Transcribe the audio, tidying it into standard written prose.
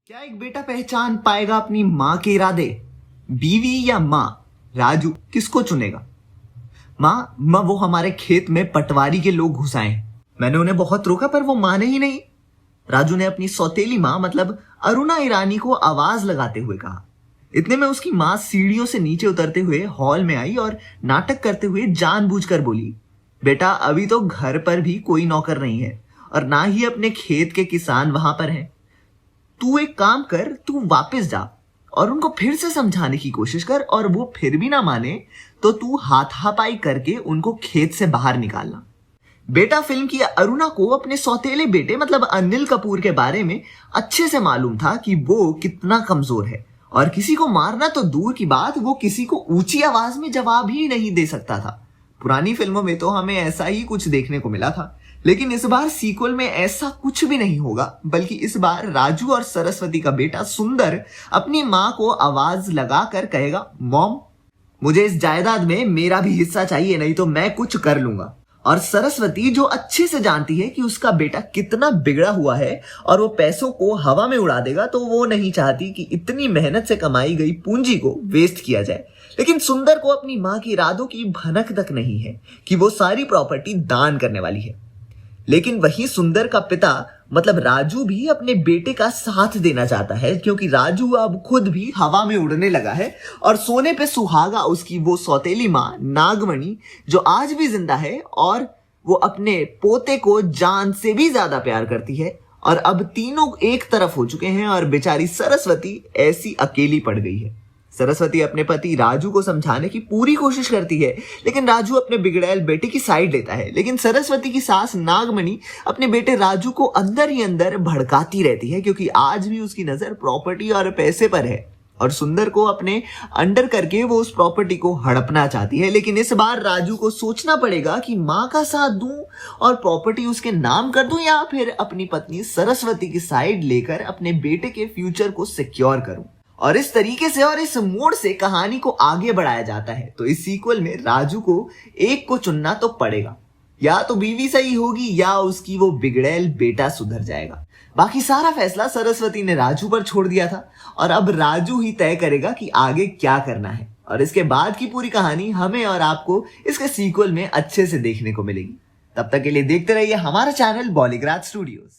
क्या एक बेटा पहचान पाएगा अपनी माँ के इरादे? बीवी या माँ? राजू किसको चुनेगा? माँ वो हमारे खेत में पटवारी के लोग घुस आए। मैंने उन्हें बहुत रोका पर वो माने ही नहीं। राजू ने अपनी सौतेली माँ मतलब अरुणा ईरानी को आवाज लगाते हुए कहा। इतने में उसकी माँ सीढ़ियों से नीचे उतरते हुए हॉल में आई और नाटक करते हुए जानबूझकर बोली, बेटा अभी तो घर पर भी कोई नौकर नहीं है और ना ही अपने खेत के किसान वहां पर हैं। तू एक काम कर, तू वापस जा और उनको फिर से समझाने की कोशिश कर और वो फिर भी ना माने तो तू हाथापाई करके उनको खेत से बाहर निकालना। बेटा फिल्म की अरुणा को अपने सौतेले बेटे मतलब अनिल कपूर के बारे में अच्छे से मालूम था कि वो कितना कमजोर है और किसी को मारना तो दूर की बात, वो किसी को ऊंची आवाज में जवाब ही नहीं दे सकता था। पुरानी फिल्मों में तो हमें ऐसा ही कुछ देखने को मिला था, लेकिन इस बार सीक्वल में ऐसा कुछ भी नहीं होगा, बल्कि इस बार राजू और सरस्वती का बेटा सुंदर अपनी माँ को आवाज लगाकर कहेगा, मॉम मुझे इस जायदाद में मेरा भी हिस्सा चाहिए, नहीं तो मैं कुछ कर लूंगा। और सरस्वती जो अच्छे से जानती है कि उसका बेटा कितना बिगड़ा हुआ है और वो पैसों को हवा में उड़ा देगा, तो वो नहीं चाहती कि इतनी मेहनत से कमाई गई पूंजी को वेस्ट किया जाए। लेकिन सुंदर को अपनी माँ के इरादों की भनक तक नहीं है कि वो सारी प्रॉपर्टी दान करने वाली है। लेकिन वही सुंदर का पिता मतलब राजू भी अपने बेटे का साथ देना चाहता है, क्योंकि राजू अब खुद भी हवा में उड़ने लगा है और सोने पे सुहागा उसकी वो सौतेली माँ नागमणि जो आज भी जिंदा है और वो अपने पोते को जान से भी ज्यादा प्यार करती है। और अब तीनों एक तरफ हो चुके हैं और बेचारी सरस्वती ऐसी अकेली पड़ गई है। सरस्वती अपने पति राजू को समझाने की पूरी कोशिश करती है, लेकिन राजू अपने बिगड़ैल बेटे की साइड लेता है। लेकिन सरस्वती की सास नागमणि अपने बेटे राजू को अंदर ही अंदर भड़काती रहती है, क्योंकि आज भी उसकी नजर प्रॉपर्टी और पैसे पर है और सुंदर को अपने अंडर करके वो उस प्रॉपर्टी को हड़पना चाहती है। लेकिन इस बार राजू को सोचना पड़ेगा कि माँ का साथ दूं और प्रॉपर्टी उसके नाम कर दूं या फिर अपनी पत्नी सरस्वती की साइड लेकर अपने बेटे के फ्यूचर को सिक्योर करूं। और इस तरीके से और इस मोड़ से कहानी को आगे बढ़ाया जाता है। तो इस सीक्वल में राजू को एक को चुनना तो पड़ेगा, या तो बीवी सही होगी या उसकी वो बिगड़ैल बेटा सुधर जाएगा। बाकी सारा फैसला सरस्वती ने राजू पर छोड़ दिया था और अब राजू ही तय करेगा कि आगे क्या करना है। और इसके बाद की पूरी कहानी हमें और आपको इसके सीक्वल में अच्छे से देखने को मिलेगी। तब तक के लिए देखते रहिए हमारा चैनल बॉलीग्राज स्टूडियोज।